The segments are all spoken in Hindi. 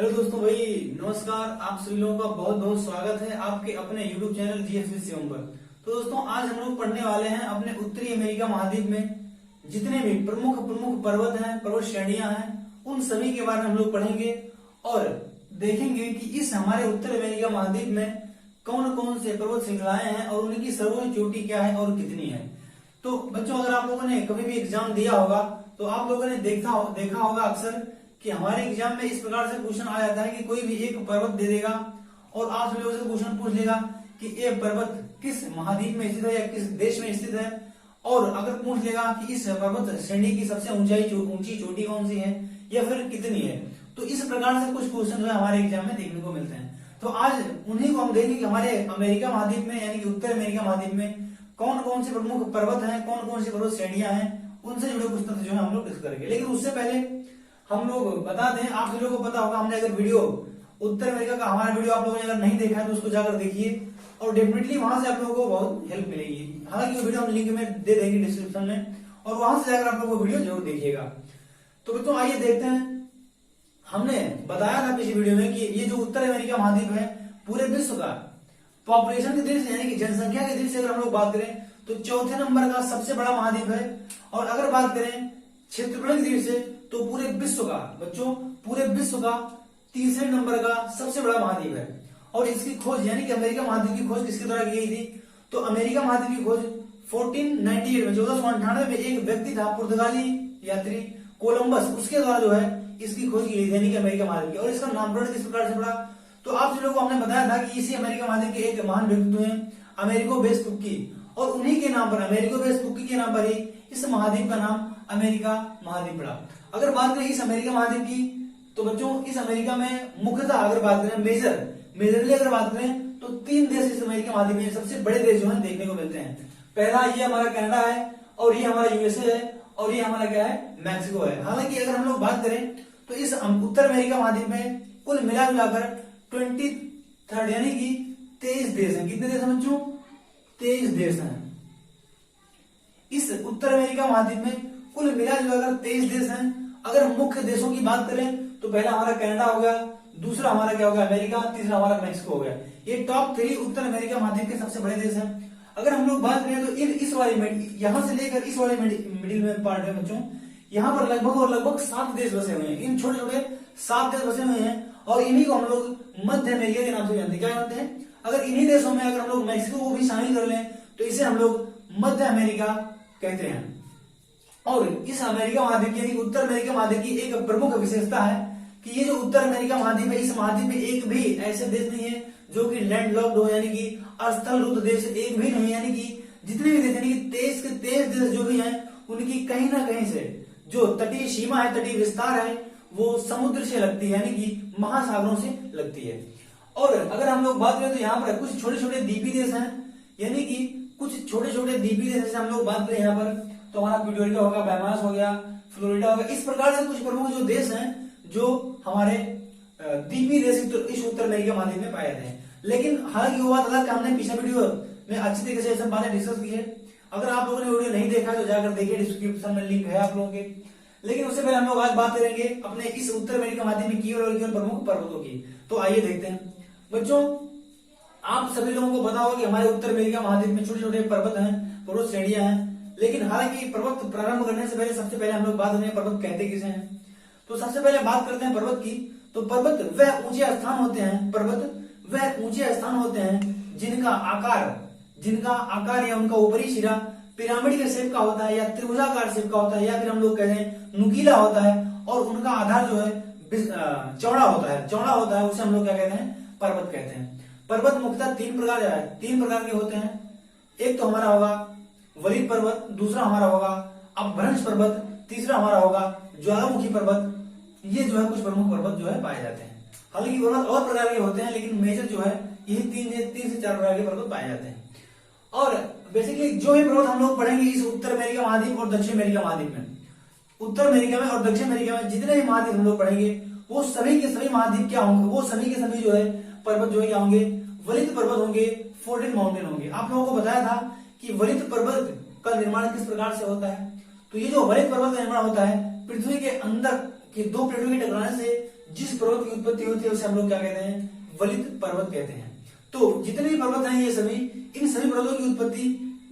हेलो दोस्तों, भाई नमस्कार। आप सभी लोगों का बहुत बहुत स्वागत है आपके अपने YouTube चैनल जीएसवी शिवम पर। तो दोस्तों, आज हम लोग पढ़ने वाले हैं अपने उत्तरी अमेरिका महाद्वीप में जितने भी प्रमुख प्रमुख पर्वत हैं, पर्वत श्रेणियां हैं, उन सभी के बारे में हम लोग पढ़ेंगे और देखेंगे कि इस हमारे उत्तर अमेरिका महाद्वीप में कौन कौन से पर्वत श्रृंखलाएं हैं और उनकी सर्वोच्च चोटी क्या है और कितनी है। तो बच्चों, अगर आप लोगों ने कभी भी एग्जाम दिया होगा तो आप लोगों ने देखा होगा अक्सर कि हमारे एग्जाम में इस प्रकार से क्वेश्चन आ जाता है कि कोई भी एक पर्वत दे देगा और आप लोगों से क्वेश्चन पूछ लेगा कि ये पर्वत किस महाद्वीप में स्थित है या किस देश में स्थित है, और अगर पूछ लेगा कि इस पर्वत श्रेणी की सबसे ऊंची चोटी कौन सी है या फिर कितनी है। तो इस प्रकार से कुछ क्वेश्चन जो है हमारे एग्जाम में देखने को मिलते हैं। तो आज उन्हीं को हम देखेंगे कि हमारे अमेरिका महाद्वीप में यानी कि उत्तर अमेरिका महाद्वीप में कौन कौन से प्रमुख पर्वत हैं, कौन कौन सी पर्वत श्रेणियां हैं, उनसे जुड़े क्वेश्चन जो है हम लोग डिस्कस करेंगे। लेकिन उससे पहले हम लोग बता दें, आप सभी लोगों को पता होगा, हमने अगर वीडियो उत्तर अमेरिका का हमारा वीडियो आप लोगों ने अगर नहीं देखा है तो उसको जाकर देखिए और डेफिनेटली वहां से आप लोगों को बहुत हेल्प मिलेगी। हालांकि वो वीडियो हम लिंक में दे देंगे डिस्क्रिप्शन में, और वहां से जाकर आप लोगों को वीडियो जरूर देखिएगा। तो बच्चों आइए देखते हैं। हमने बताया था पिछली वीडियो में कि ये जो उत्तर अमेरिका महाद्वीप है पूरे विश्व का पॉपुलेशन की दृष्टि से यानी कि जनसंख्या की दृष्टि से अगर हम लोग बात करें तो चौथे नंबर का सबसे बड़ा महाद्वीप है। और अगर बात करें क्षेत्रफल की दृष्टि से तो पूरे विश्व का बच्चों पूरे विश्व का तीसरे नंबर का सबसे बड़ा महाद्वीप है। और इसकी खोज यानी कि अमेरिका महाद्वीप की खोज किसके द्वारा की गई थी? तो अमेरिका महाद्वीप की खोज 1498 में 1498 में एक व्यक्ति था, पुर्तगाली यात्री कोलंबस, उसके द्वारा जो है इसकी खोज की गई थी यानी कि अमेरिका महाद्वीप की। और इसका नामकरण किस प्रकार से पड़ा? तो आप लोगों को हमने बताया था कि इसी अमेरिका महाद्वीप के एक महान व्यक्ति हैं अमेरिको वेस्पुक्की, और उन्हीं के नाम पर अमेरिको वेस्पुक्की के नाम पर ही इस महाद्वीप का नाम अमेरिका महाद्वीप पड़ा। अगर बात करें इस अमेरिका महाद्वीप की तो बच्चों इस अमेरिका में मुख्यतः अगर बात करें मेजरली अगर बात करें तो 3 देश इस अमेरिका महाद्वीप में सबसे बड़े देश जो है देखने को मिलते हैं। पहला ये हमारा कनाडा है, और ये हमारा यूएसए है, और ये हमारा क्या है मैक्सिको है। हालांकि अगर हम लोग बात करें तो इस उत्तर अमेरिका महाद्वीप में कुल मिलाकर 23 यानी कि 23 देश हैं। कितने देश हैं बच्चों? 23 देश हैं। इस उत्तर अमेरिका महाद्वीप में कुल मिलाकर 23 देश हैं। अगर मुख्य देशों की बात करें तो पहला हमारा कनाडा हो गया, दूसरा हमारा क्या हो गया अमेरिका, तीसरा हमारा मैक्सिको हो गया। ये टॉप 3 उत्तर अमेरिका महाद्वीप के सबसे बड़े देश हैं। अगर हम लोग बात करें तो इस वाले यहां से लेकर इस वाले मिडिल में पार्ट है बच्चों, यहाँ पर लगभग 7 देश बसे हुए हैं। इन छोटे छोटे 7 देश बसे हुए हैं और इन्हीं को हम लोग मध्य अमेरिका के नाम से जानते हैं। क्या जानते हैं? अगर इन्हीं देशों में अगर हम लोग मैक्सिको को भी शामिल कर लें तो इसे हम लोग मध्य अमेरिका कहते हैं। और इस अमेरिका महाद्वीप यानी उत्तर अमेरिका महाद्वीप की एक प्रमुख विशेषता है कि ये जो उत्तर अमेरिका महाद्वीप है, इस महाद्वीप में एक भी ऐसे देश नहीं है जो कि लैंडलॉक्ड हो यानी कि स्थलरुद्ध देश एक भी नहीं, यानी कि जितने भी देश यानी कि 23 के 23 देश जो भी हैं उनकी कहीं ना कहीं से जो तटीय सीमा है, तटीय विस्तार है, वो समुद्र से लगती है यानी कि महासागरों से लगती है। और अगर हम लोग बात करें तो यहाँ पर कुछ छोटे छोटे द्वीपी देश हैं, यानी कि कुछ छोटे छोटे द्वीपी देश जैसे हम लोग बात करें यहाँ पर तो हमारा प्यूर्टो होगा, बैमास हो गया, फ्लोरिडा होगा। इस प्रकार से कुछ प्रमुख जो देश हैं जो हमारे द्वीपी देश इस उत्तर अमेरिका महाद्वीप में पाए जाते हैं। लेकिन हालांकि वो बात अलग हमने पिछले वीडियो में अच्छी तरीके से सब बातें डिस्कस की है। अगर आप लोगों ने वीडियो नहीं देखा तो जाकर देखिए, डिस्क्रिप्शन में लिंक है आप लोगों के। लेकिन उससे पहले हम लोग आज बात करेंगे अपने इस उत्तर अमेरिका महाद्वीप में केवल प्रमुख पर्वतों की। तो आइए देखते हैं बच्चों, आप सभी लोगों को पता होगा कि हमारे उत्तर अमेरिका महाद्वीप में छोटे छोटे पर्वत हैं, पर्वत श्रेणियां हैं। लेकिन हालांकि पर्वत प्रारंभ करने से पहले सबसे पहले हम लोग बात करें पर्वत कहते किसे हैं। तो सबसे पहले बात करते हैं पर्वत की। तो पर्वत वह ऊंचे स्थान होते हैं, पर्वत वह ऊंचे स्थान होते हैं जिनका आकार या उनका ऊपरी सिरा पिरामिड के शेप का होता है या त्रिभुजाकार शेप का होता है या फिर हम लोग कहते हैं नुकीला होता है, और उनका आधार जो है चौड़ा होता है, उसे हम लोग क्या कहते हैं? पर्वत कहते हैं। पर्वत मुख्यतः 3 प्रकार के होते हैं। एक तो हमारा होगा वलित पर्वत, दूसरा हमारा होगा अपभ्रंश पर्वत, तीसरा हमारा होगा ज्वालामुखी पर्वत। ये जो है कुछ प्रमुख पर्वत जो है पाए जाते हैं। हालांकि पर्वत और प्रकार के होते हैं लेकिन मेजर जो है यही 3 से 4 प्रकार के पर्वत पाए जाते हैं। और बेसिकली जो भी पर्वत हम लोग पढ़ेंगे इस उत्तर अमेरिका महाद्वीप और दक्षिण अमेरिका महाद्वीप में, उत्तर अमेरिका में और दक्षिण अमेरिका में जितने भी महाद्वीप हम लोग पढ़ेंगे वो सभी के सभी महाद्वीप क्या होंगे? वो सभी के सभी जो है पर्वत जो है क्या होंगे? वलित पर्वत होंगे, फोल्डेड माउंटेन होंगे। आप लोगों को बताया था कि वलित पर्वत का निर्माण किस प्रकार से होता है। तो ये जो वलित पर्वत का निर्माण होता है पृथ्वी के अंदर कि 2 प्लेटों के टकराने से जिस पर्वत की उत्पत्ति होती है उसे हम लोग क्या कहते हैं, वलित पर्वत कहते हैं। तो जितने भी पर्वत हैं ये सभी, इन सभी पर्वतों की उत्पत्ति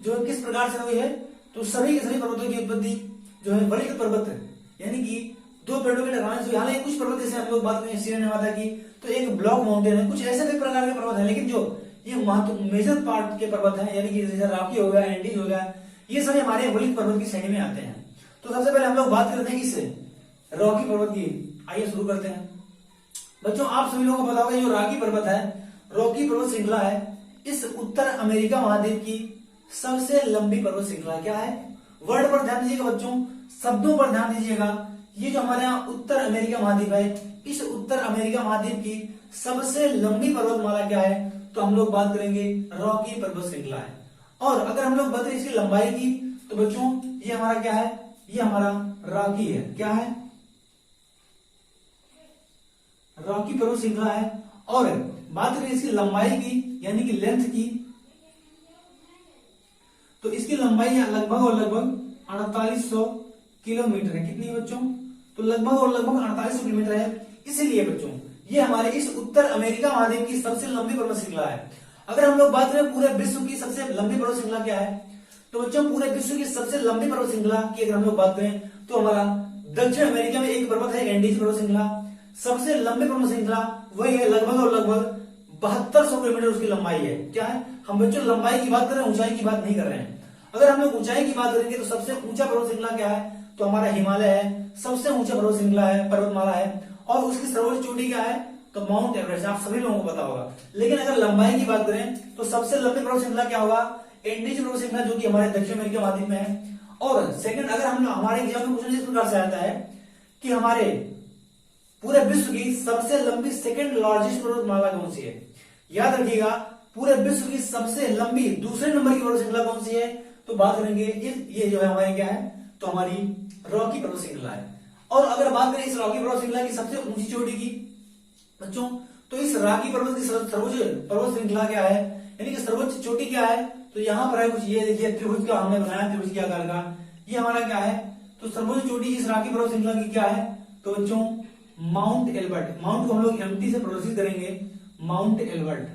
जो है किस प्रकार से हुई है, तो सभी के सभी पर्वतों की उत्पत्ति जो है वलित पर्वत है, यानी कि दो पेड़ों के टकराने से। हालांकि कुछ पर्वत जैसे हम लोग बात करें सीरिया नेवादा की, तो एक ब्लॉक माउंटेन है, कुछ ऐसे भी प्रकार के पर्वत है, लेकिन जो ये मेजर पार्ट के पर्वत है, यानी कि जैसे रॉकी हो गया, एंडीज हो गया, ये सभी हमारे वलित पर्वत की श्रेणी में आते हैं। तो सबसे पहले हम लोग बात करते हैं इस रॉकी पर्वत की। आइए शुरू करते हैं। बच्चों आप सभी लोगों को पता होगा जो रॉकी पर्वत है, रॉकी पर्वत श्रृंखला है, इस उत्तर अमेरिका महाद्वीप की सबसे लंबी पर्वत श्रृंखला क्या है। वर्ड पर ध्यान दीजिएगा बच्चों, शब्दों पर ध्यान दीजिएगा। ये जो हमारे यहाँ उत्तर अमेरिका महाद्वीप है, इस उत्तर अमेरिका महाद्वीप की सबसे लंबी पर्वतमाला क्या है, तो हम लोग बात करेंगे रॉकी पर्वत श्रृंखला है। और अगर हम लोग बात करें इसकी लंबाई की, तो बच्चों ये हमारा क्या है, ये हमारा रॉकी है, क्या है, रॉकी पर्वत श्रृंखला है। और बात करें इसकी लंबाई की, यानी कि लेंथ की, तो इसकी लंबाई लगभग और लगभग 4800 किलोमीटर है। कितनी बच्चों, तो लगभग और लगभग 4800 किलोमीटर है। इसलिए बच्चों ये हमारे इस उत्तर अमेरिका महाद्वीप की सबसे लंबी पर्वत श्रृंखला है। अगर हम लोग बात करें पूरे विश्व की सबसे लंबी पर्वत श्रृंखला क्या है, तो बच्चों पूरे विश्व की सबसे लंबी पर्वत श्रृंखला की अगर हम लोग बात करें, तो हमारा दक्षिण अमेरिका में एक पर्वत है एंडीज पर्वत श्रृंखला, सबसे लंबी पर्वत श्रृंखला वही है, लगभग और लगभग 7200 किलोमीटर उसकी लंबाई है। क्या है, हम बच्चों लंबाई की बात कर रहे हैं, ऊंचाई की बात नहीं कर रहे हैं। अगर हम लोग ऊंचाई की बात करेंगे तो सबसे ऊंचा पर्वत श्रृंखला क्या है, तो हमारा हिमालय है, सबसे ऊंचा पर्वत श्रृंखला है, पर्वतमाला है। और उसकी सर्वोच्च चोटी क्या है, तो माउंट एवरेस्ट, आप सभी लोगों को पता होगा। लेकिन अगर लंबाई की बात करें तो सबसे लंबी पर्वत श्रृंखला क्या होगा, एंडीज पर्वत श्रृंखला, जो कि हमारे दक्षिण अमेरिका महाद्वीप में है। और सेकंड, अगर हम हमारे एग्जाम में क्वेश्चन इस प्रकार से आता है कि हमारे पूरे विश्व की सबसे लंबी सेकंड लार्जेस्ट पर्वतमाला कौन सी है, याद रखिएगा पूरे विश्व की सबसे लंबी दूसरे नंबर की पर्वत श्रृंखला कौन सी है, तो बात करेंगे ये जो है हमारी क्या है, तो हमारी रॉकी पर्वत श्रृंखला है। और अगर बात करें इस रॉकी पर्वत श्रृंखला की सबसे ऊंची चोटी की बच्चों, तो इस रॉकी पर्वत की सर्वोच्च पर्वत श्रृंखला क्या है, यानी कि सर्वोच्च चोटी क्या है, तो यहाँ पर है कुछ, ये देखिए त्रिभुज का हमने बनाया, त्रिभुज के आकार का, ये हमारा क्या है, तो सर्वोच्च चोटी इस रॉकी पर्वत श्रृंखला की क्या है, तो बच्चों माउंट एल्बर्ट। माउंट को हम लोग एमटी से प्रोनाउंस करेंगे, माउंट एल्बर्ट।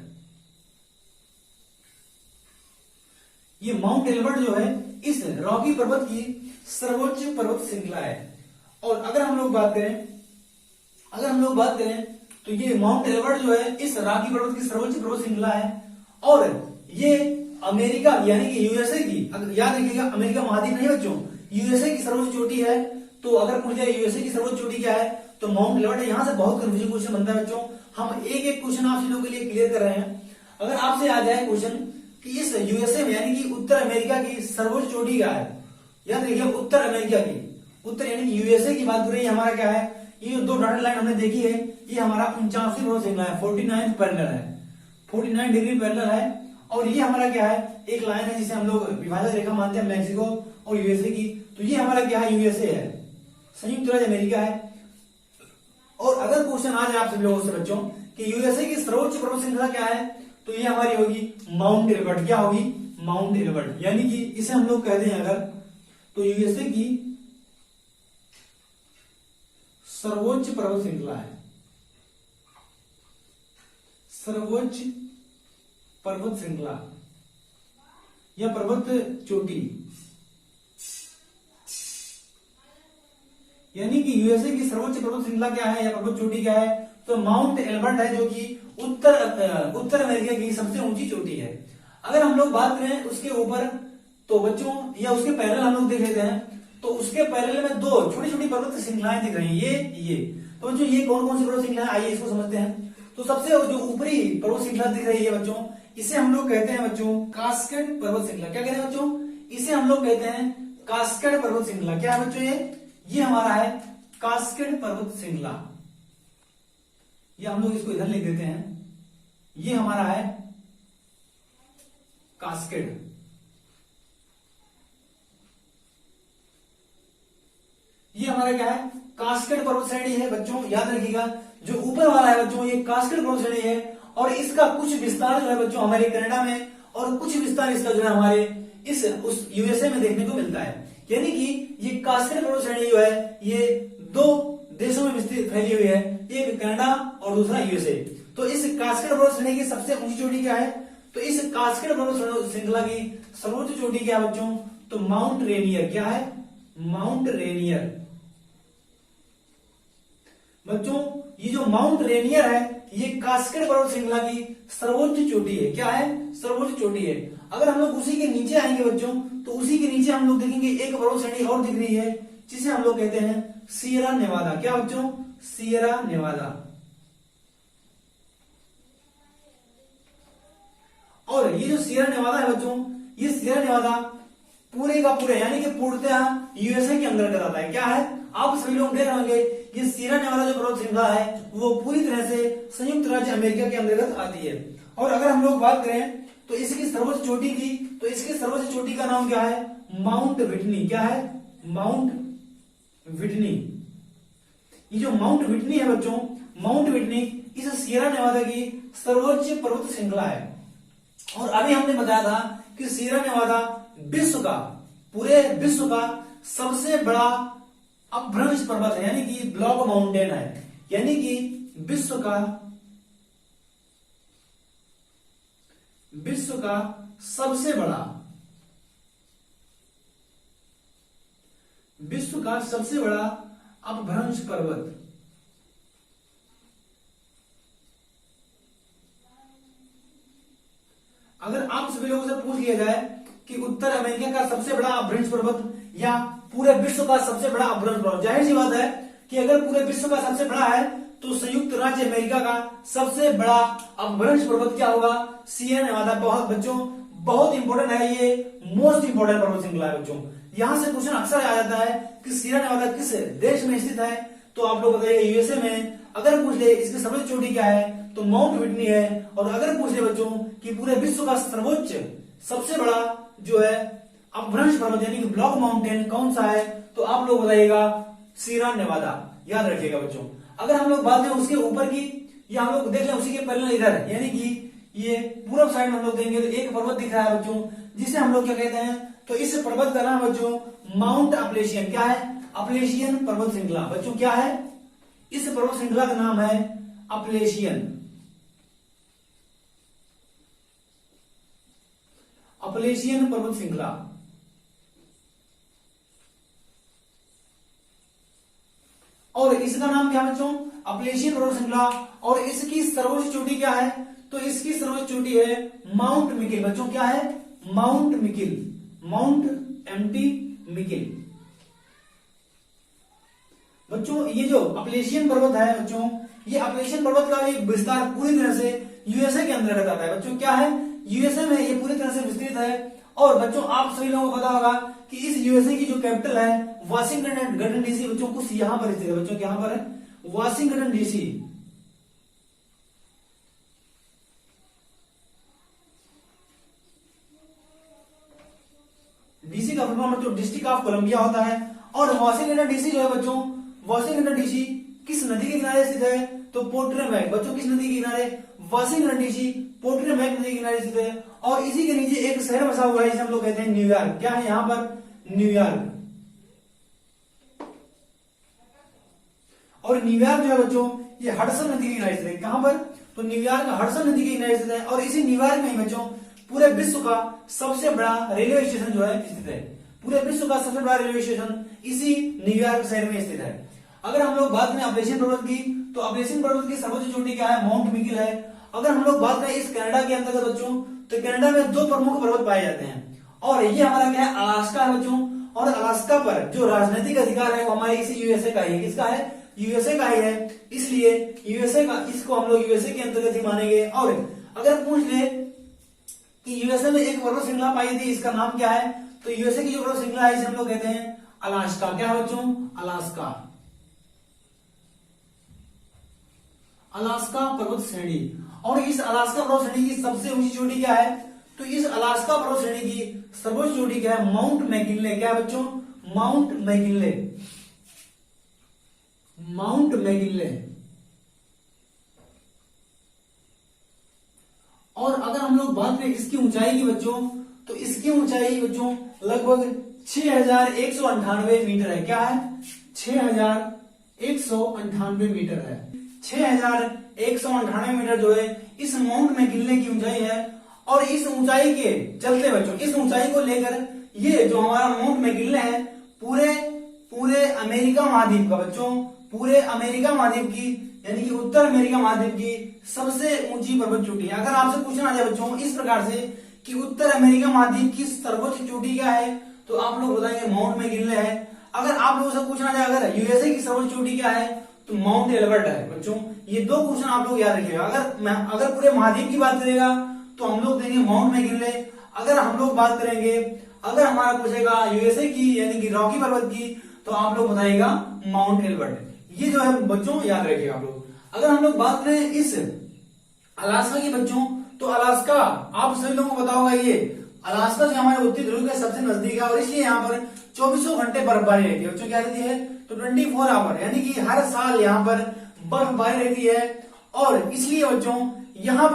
ये माउंट एल्बर्ट जो है इस रॉकी पर्वत की सर्वोच्च पर्वत श्रृंखला है। और अगर हम लोग बात करें तो ये माउंट एल्बर्ट जो है इस रॉकी पर्वत की सर्वोच्च पर्वत श्रृंखला है। और ये अमेरिका यानी कि यूएसए की, याद रखिएगा अमेरिका महाद्वीप नहीं बच्चों, यूएसए की सर्वोच्च चोटी है। तो अगर पूछ जाए यूएसए की सर्वोच्च चोटी क्या है, तो माउंट एल्बर्ट है। यहां से बहुत कंफ्यूजिंग क्वेश्चन बनता है बच्चों, हम एक एक क्वेश्चन आप लोगों के लिए क्लियर कर रहे हैं। अगर आपसे आ जाए क्वेश्चन कि इस यूएसए में यानी कि उत्तर अमेरिका की सर्वोच्च चोटी क्या है, याद रखिए उत्तर अमेरिका की, उत्तर यानी कि यूएसए की बात करें, हमारा क्या है, ये दो डॉटेड लाइन हमने देखी है, ये हमारा 49वीं पर्वत श्रृंखला है, 49 पैरेलल है, 49 डिग्री पैरेलल है। और ये हमारा क्या है, एक लाइन है जिसे हम लोग विभाजक रेखा मानते हैं मैक्सिको और यूएसए की, तो ये हमारा क्या है, यूएसए है, संयुक्त राज्य अमेरिका है। और अगर क्वेश्चन आ जाए आप सभी लोगों से बच्चों कि यूएसए की सर्वोच्च पर्वत श्रृंखला क्या है, तो ये हमारी होगी माउंट एल्बर्ट। क्या होगी, माउंट एल्बर्ट, यानी कि इसे हम लोग कहते हैं अगर, तो यूएसए की सर्वोच्च पर्वत श्रृंखला है, सर्वोच्च पर्वत श्रृंखला या पर्वत चोटी, यानी कि यूएसए की सर्वोच्च पर्वत श्रृंखला क्या है या पर्वत चोटी क्या है, तो माउंट एल्बर्ट है, जो कि उत्तर अमेरिका की सबसे ऊंची चोटी है। अगर हम लोग बात करें उसके ऊपर, तो बच्चों या उसके पैरेलल हम लोग देख लेते हैं, तो उसके पैरेलल में दो छोटी छोटी पर्वत श्रृंखलाएं दिख रही हैं, ये तो बच्चों ये कौन कौन सी पर्वत श्रृंखलाएं, आइए इसको समझते हैं। तो सबसे जो ऊपरी पर्वत श्रृंखला दिख रही है बच्चों, इसे हम लोग कहते हैं बच्चों कास्केड पर्वत श्रृंखला। क्या कहते हैं बच्चों, इसे हम लोग कहते हैं कास्केड पर्वत श्रृंखला। क्या है बच्चों, ये हमारा है कास्केड पर्वत श्रृंखला, ये हम लोग इसको इधर लिख देते हैं, ये हमारा है कास्केड। ये हमारा क्या है, कास्केड पर्वत श्रेणी है बच्चों, याद रखिएगा जो ऊपर वाला है बच्चों ये कास्केड पर्वत श्रेणी है। और इसका कुछ विस्तार जो है बच्चों हमारे कनाडा में, और कुछ विस्तार इसका जो है हमारे उस यूएसए में देखने को मिलता है। यानी कि ये कास्केड पर्वत श्रेणी जो है ये दो देशों में विस्तृत फैली हुई है, एक एक कनाडा और दूसरा यूएसए। तो इस कास्केड पर्वत श्रेणी की सबसे ऊंची चोटी क्या है? तो इस कास्केड पर्वत श्रृंखला की सर्वोच्च चोटी क्या है बच्चों? तो माउंट रेनियर। क्या है? Mount Rainier. बच्चों ये जो माउंट रेनियर है ये कास्केड पर्वत श्रृंखला की सर्वोच्च चोटी है। क्या है? सर्वोच्च चोटी है। अगर हम लोग उसी के नीचे आएंगे बच्चों तो उसी के नीचे हम लोग देखेंगे एक पर्वत श्रेणी और दिख रही है जिसे हम लोग कहते हैं सियरा नेवादा। क्या बच्चों? सियरा नेवादा। और ये जो सियरा नेवादा है बच्चों, ये सियरा नेवादा पूरे का पूरे यानी कि पूर्णतः यूएसए के अंतर्गत आता है। क्या है? आप सभी लोग देख रहे होंगे ये सियरा नेवादा जो पर्वत श्रृंखला है वो पूरी तरह से संयुक्त राज्य अमेरिका के अंतर्गत आती है। और अगर हम लोग बात करें तो इसकी सर्वोच्च चोटी की, तो इसकी सर्वोच्च चोटी का नाम क्या है? Mount Whitney. क्या है? Mount Whitney. ये जो माउंट व्हिटनी है बच्चों, माउंट व्हिटनी इस सियरा नेवादा की सर्वोच्च पर्वत श्रृंखला है। और अभी हमने बताया था कि सियरा नेवादा विश्व का, पूरे विश्व का सबसे बड़ा अपभ्रंश पर्वत है, यानी कि ब्लॉक माउंटेन है, यानी कि विश्व का सबसे बड़ा, विश्व का सबसे बड़ा अपभ्रंश पर्वत। अगर आप सभी लोगों से पूछ लिया जाए कि उत्तर अमेरिका का सबसे बड़ा अपभ्रंश पर्वत या पूरे विश्व का सबसे बड़ा अपभ्रंश पर्वत, जाहिर सी बात है कि अगर पूरे विश्व का सबसे बड़ा है तो संयुक्त राज्य अमेरिका का सबसे बड़ा अपभ्रंश पर्वत क्या होगा? सियरा नेवादा। बहुत बच्चों बहुत इंपॉर्टेंट है, ये मोस्ट इंपॉर्टेंट पर्वत श्रृंखला है बच्चों। यहां से क्वेश्चन अक्सर आ जाता है कि सियरा नेवादा किस देश में स्थित है? तो आप लोग बताइए यूएसए में। अगर पूछ ले इसकी सर्वोच्च चोटी क्या है तो माउंट व्हिटनी है। और अगर पूछ ले बच्चों कि पूरे विश्व का सर्वोच्च सबसे बड़ा जो है अपभ्रंश पर्वत यानी कि ब्लॉक माउंटेन कौन सा है, तो आप लोग बताइएगा सियरा नेवादा। याद रखिएगा बच्चों। अगर हम लोग बात करें उसके ऊपर की, या हम लोग देख लें उसी के पैरेलल इधर, यानी कि ये पूर्व साइड में हम लोग देंगे तो एक पर्वत दिख रहा है बच्चों जिसे हम लोग क्या कहते हैं? तो इस पर्वत का नाम बच्चों माउंट अपलेशियन। क्या है? अपलेशियन पर्वत श्रृंखला। बच्चों क्या है? इस पर्वत श्रृंखला का नाम है अपलेशियन। अपलेशियन पर्वत श्रृंखला। और इसका नाम क्या है बच्चों? अपलेशियन पर्वत श्रृंखला। और इसकी सर्वोच्च चोटी क्या है? तो इसकी सर्वोच्च चोटी है माउंट मिकिल। बच्चों क्या है? माउंट मिकिल। माउंट एमटी मिकिल। बच्चों ये जो अपलेशियन पर्वत है बच्चों, ये अपलेशियन पर्वत का ये विस्तार पूरी तरह से यूएसए के अंतर्गत आता है। बच्चों क्या है? यूएसए में ये पूरी तरह से विस्तृत है। और बच्चों आप सभी लोगों को पता होगा कि इस यूएसए की जो कैपिटल है वाशिंगटन डीसी बच्चों कुछ यहां पर स्थित है। बच्चों यहां पर है वाशिंगटन डीसी। डीसी का फुल बच्चों डिस्ट्रिक्ट ऑफ कोलंबिया होता है। और वाशिंगटन डीसी जो है बच्चों, वाशिंगटन डीसी किस नदी के किनारे स्थित है? तो पोट्रेमैक। बच्चों किस नदी के किनारे? वाशिंगटन डीसी पोट्रेमैक नदी के किनारे स्थित है। और इसी के नीचे एक शहर बसा हुआ है जिसे हम लोग कहते हैं न्यूयॉर्क। क्या है यहां पर? न्यूयॉर्क। और न्यूयॉर्क जो है बच्चों ये हडसन नदी के किनारे स्थित है। कहां पर? तो न्यूयॉर्क हडसन नदी के किनारे स्थित है। और इसी न्यूयॉर्क में ही बच्चों पूरे विश्व का सबसे बड़ा रेलवे स्टेशन जो है स्थित है। पूरे विश्व का सबसे बड़ा रेलवे स्टेशन इसी न्यूयॉर्क शहर में स्थित है। अगर हम लोग बात करें अपलेशियन पर्वत की, तो अपलेशियन पर्वत की सर्वोच्च चोटी क्या है? माउंट मिकिल है। अगर हम लोग बात करें इस कनाडा के अंतर्गत बच्चों, तो कनाडा में दो प्रमुख पर्वत पाए जाते हैं। और ये हमारा क्या है? अलास्का है बच्चों। और अलास्का पर जो राजनीतिक अधिकार है वो हमारे इसी यूएसए का ही। किसका है? यूएसए का ही है। इसलिए यूएसए का, इसको हम लोग यूएसए के अंतर्गत ही मानेंगे। और अगर पूछ ले कि यूएसए में एक पर्वत श्रृंखला पाई थी, इसका नाम क्या है? तो यूएसए की जो पर्वत श्रृंखला है इसे हम लोग कहते हैं अलास्का। क्या है बच्चों? अलास्का। अलास्का पर्वत श्रेणी। और इस अलास्का पर्वत श्रेणी की सबसे ऊंची चोटी क्या है? तो इस अलास्का पर्वत श्रेणी की सर्वोच्च चोटी क्या है? Mount McKinley. क्या है बच्चों? Mount McKinley. Mount McKinley. और अगर हम लोग बात करें इसकी ऊंचाई की बच्चों, तो इसकी ऊंचाई बच्चों लगभग 6198 मीटर है। क्या है? 6198 मीटर है। 6198 मीटर जो है इस माउंट मैकिनले की ऊंचाई है। और इस ऊंचाई के चलते बच्चों, इस ऊंचाई को लेकर ये जो हमारा माउंट मैकिनले है पूरे अमेरिका महाद्वीप का बच्चों, पूरे अमेरिका महाद्वीप की यानी कि उत्तर अमेरिका महाद्वीप की सबसे ऊंची पर्वत चोटी है। अगर आपसे पूछना आ जाए बच्चों इस प्रकार से कि उत्तर अमेरिका महाद्वीप की सर्वोच्च चोटी क्या है, तो आप लोग बताएंगे माउंट मैकिनले है। अगर आप लोगों से पूछना जाए अगर यूएसए की सर्वोच्च चोटी क्या है, तो माउंट एल्बर्ट है बच्चों। ये दो क्वेश्चन आप लोग याद रखिएगा। अगर पूरे महाद्वीप की बात करेगा तो हम लोग देंगे माउंट मैकिनले। अगर हम लोग बात करेंगे, अगर हमारा पूछेगा यूएसए की यानी कि रॉकी पर्वत की, तो आप लोग बताइएगा माउंट एल्बर्ट। ये जो है बच्चों याद रखिएगा आप लोग। अगर हम लोग बात करें इस अलास्का की बच्चों, तो अलास्का आप सभी लोगों को पता होगा, ये अलास्का जो हमारे उत्तरी ध्रुव के सबसे नजदीक है और इसलिए यहाँ पर 24 घंटे बर्फबारी रहती है बच्चों। क्या रहती है, तो 24 आवर यानी कि हर साल यहाँ पर बर्फबारी रहती है। और इसलिए बच्चों यहाँ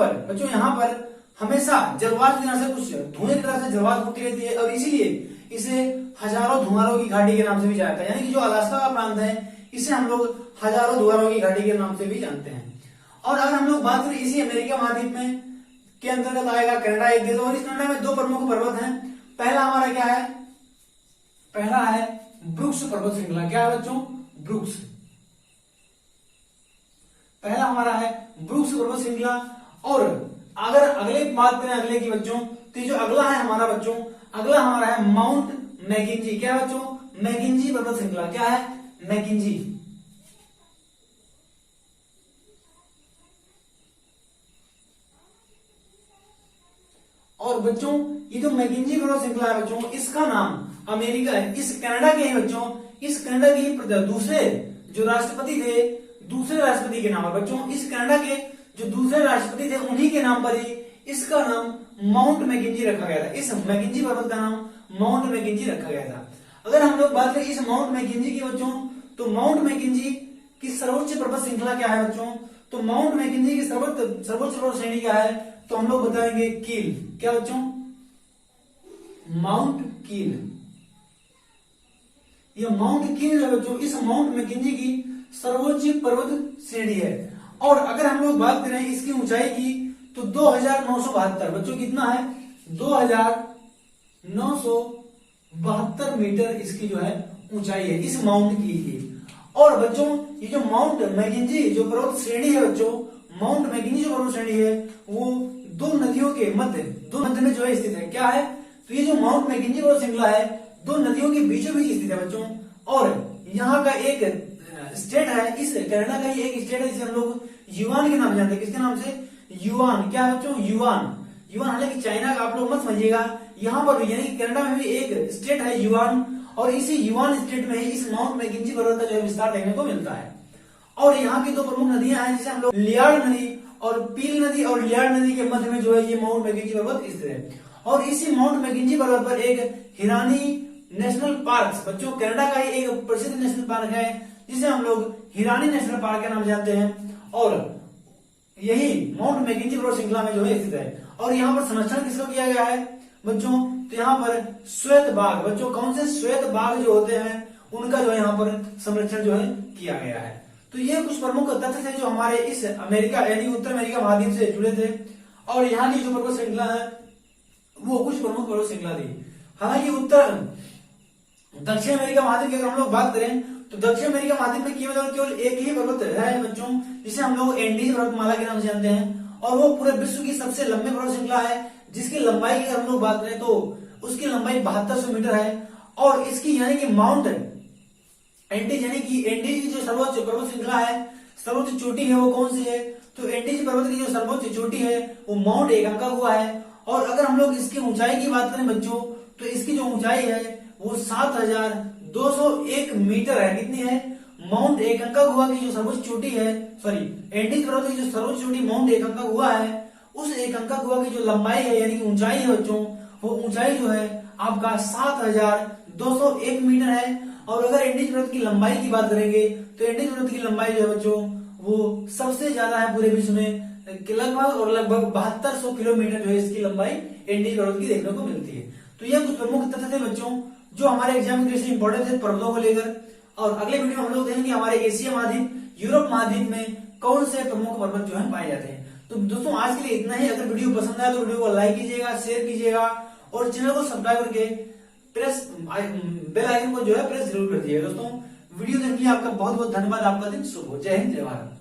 पर हमेशा जलवाष्प से कुछ धुएं की तरह से जलवाष्प उठती रहती है और इसीलिए इसे हजारों धुआरों की घाटी के नाम से भी जाना जाता है। यानी कि जो अलास्का का प्रांत है इसे हम लोग हजारों धुआरों की घाटी के नाम से भी जानते हैं। और अगर हम लोग बात करें इसी अमेरिका महाद्वीप में के अंतर्गत आएगा कनाडा एक देश, और इस कनाडा में दो प्रमुख पर्वत हैं। पहला हमारा क्या है, पहला है ब्रुक्स पर्वत श्रृंखला। क्या है बच्चों, ब्रुक्स। पहला हमारा है ब्रुक्स पर्वत श्रृंखला। और अगर अगले बात करें अगले की बच्चों, तो जो अगला है हमारा बच्चों, अगला हमारा है माउंट मैकिंजी। क्या है बच्चों, मैकिंजी पर्वत श्रृंखला। क्या है, मैकिंजी। और बच्चों ये जो मैकिंजी पर्वत श्रृंखला है बच्चों, इसका नाम अमेरिका है, इस कनाडा के ही बच्चों, इस कनाडा के दूसरे जो राष्ट्रपति थे, दूसरे राष्ट्रपति के नाम पर बच्चों, इस कनाडा के जो दूसरे राष्ट्रपति थे उन्हीं के नाम पर ही इसका नाम माउंट मैकिंजी रखा गया था। इस मैकिंजी पर्वत का नाम माउंट मैकिंजी रखा गया था। अगर हम लोग बात करें इस माउंट मैकिंजी की बच्चों, तो माउंट मैकिंजी की सर्वोच्च पर्वत श्रृंखला क्या है बच्चों, तो माउंट मैकिंजी की सर्वोच्च पर्वत श्रेणी क्या है, तो हम लोग बताएंगे कील। क्या बच्चों, माउंट कील। ये माउंट कील है बच्चों, इस माउंट मैकिंजी की सर्वोच्च पर्वत श्रेणी है। और अगर हम लोग बात करें इसकी ऊंचाई की, तो 2972 बच्चों कितना है, 2972 मीटर इसकी जो है ऊंचाई है इस माउंट की। और बच्चों ये जो माउंट मैकिंजी जो पर्वत श्रेणी है बच्चों, माउंट मैकिंजी जो पर्वत श्रेणी है वो दो नदियों के मध्य में जो है स्थित है। क्या है, तो ये जो माउंट मैकिंजी पर्वत श्रृंखला है दो नदियों के बीचों बीच स्थित है बच्चों। और यहाँ का एक स्टेट है, इस कनाडा का ही एक स्टेट है जिसे हम लोग युआन के नाम जानते हैं। किसके नाम से, युआन। क्या है बच्चों, युआन। युआन हालांकि चाइना का आप लोग मत समझिएगा, यहाँ पर यानी कि कनाडा में भी एक स्टेट है युआन, और इसी युआन स्टेट में ही इस माउंट मैकिंजी पर्वत का जो है विस्तार देखने को मिलता है। और यहाँ की दो प्रमुख नदियां हैं जिसे हम लोग लियार्ड नदी और पील नदी, और लियार्ड नदी के मध्य में जो है ये माउंट मैकिंजी पर्वत स्थित है। और इसी माउंट मैकिंजी पर्वत पर एक हिरानी नेशनल पार्क बच्चों, कनाडा का ही एक प्रसिद्ध नेशनल पार्क है जिसे हम लोग हिरानी नेशनल पार्क के नाम जानते हैं। और यही माउंट मैकिंजी पर्वत श्रृंखला में जो है स्थित है। और यहाँ पर संरक्षण किसका किया गया है बच्चों, तो यहाँ पर श्वेत बाघ बच्चों, कौन से श्वेत बाघ जो होते हैं उनका जो है यहाँ पर संरक्षण जो है किया गया है। तो ये कुछ प्रमुख तथ्य थे जो हमारे इस अमेरिका यानी उत्तर अमेरिका महाद्वीप से जुड़े थे। और यहाँ की जो पर्वत श्रृंखला है वो कुछ प्रमुख पर्वत श्रृंखला थी। हालांकि दक्षिण अमेरिका महाद्वीप की अगर हम लोग बात करें तो दक्षिण अमेरिका महाद्वीप में केवल एक ही पर्वत है बच्चों, जिसे हम लोग एंडीज पर्वतमाला के नाम से जानते हैं। और वो पूरे विश्व की सबसे लंबी पर्वत श्रृंखला है, जिसकी लंबाई की अगर हम लोग बात करें तो उसकी लंबाई 7200 मीटर है। और इसकी यानी कि माउंट एंडीज यानी कि एंडीज की जो सर्वोच्च पर्वत श्रृंखला है, सर्वोच्च चोटी है वो कौन सी है, तो एंडीज पर्वत की जो सर्वोच्च चोटी है वो माउंट एकांकागुआ है। और अगर हम लोग इसकी ऊंचाई की बात करें बच्चों, तो इसकी जो ऊंचाई है वो 7201 मीटर है। कितनी है, माउंट एकांकागुआ की जो सर्वोच्च चोटी है, एंडीज पर्वत की जो सर्वोच्च चोटी माउंट एकांकागुआ है, उस एकांकागुआ की जो लंबाई है यानी कि ऊंचाई है बच्चों, वो ऊंचाई जो है आपका 7201 मीटर है। और अगर एंडीज पर्वत की लंबाई की बात करेंगे तो एंडीज पर्वत की लंबाई जो है बच्चों वो सबसे ज्यादा है पूरे विश्व में, लगभग 7200 किलोमीटर जो है इसकी लंबाई एंडीज पर्वत की देखने को मिलती है। तो ये कुछ प्रमुख तथ्य थे बच्चों जो हमारे एग्जाम के इंपॉर्टेंट थे पर्वतों को लेकर। और अगले वीडियो में हम लोग देखेंगे हमारे एशिया महाद्वीप, यूरोप महाद्वीप में कौन से प्रमुख पर्वत जो है पाए जाते हैं। तो दोस्तों आज के लिए इतना ही। अगर वीडियो पसंद आए तो वीडियो को लाइक कीजिएगा, शेयर कीजिएगा और चैनल को सब्सक्राइब करके प्रेस बेल आइकन को जो है प्रेस जरूर कर दीजिएगा। दोस्तों वीडियो देखने के लिए आपका बहुत बहुत धन्यवाद। आपका दिन शुभ हो। जय हिंद, जय भारत।